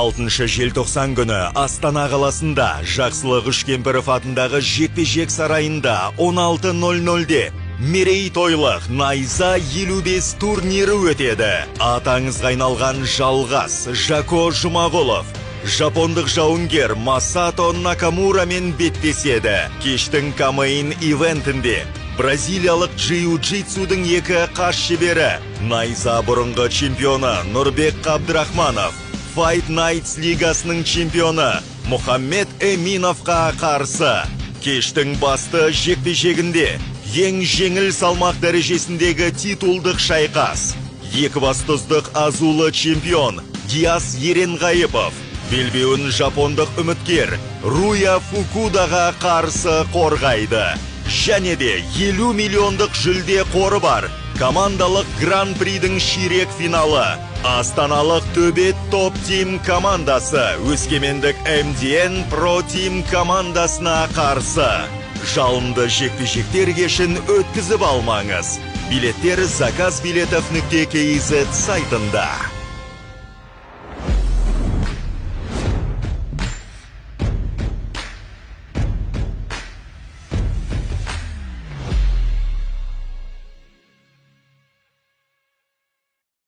6 желтоқсан күні Астана қаласында Жақсылық Үшкемпіров атындағы жекпе-жек сарайында 16:00-де мерейтойлық Найза 55 турнирі өтеді. Атаңызға айналған жалғас Жако Жұмағұлов жапондық жауынгер Масато Накамурамен беттеседі. Кештің камейн ивентінде бразилиялық джиу-джитсудың екі қас шебері Найза бұрынғы чемпионы Нұрбек Қабдырахманов, Fight Nights лигасының чемпионы Мұхаммед Эминовқа қарсы. Кештің басты жекпе-жегінде ең жеңіл салмақ дәрежесіндегі титулдық шайқас. Екібастұздық азулы чемпион Диас Еренғайыпов белбеуін жапондық үміткер Руя Фукудаға қарсы қорғайды. Және де 50 миллиондық жүлде қоры бар командалық гран-придің ширек финалы. Астаналық Төбет Топ Тим командасы Өскемендік МДН Про Тим командасына қарсы. Жалынды жекпе-жектер кешін өткізіп алмаңыз. Билеттер zaказbiletov.kz сайтында.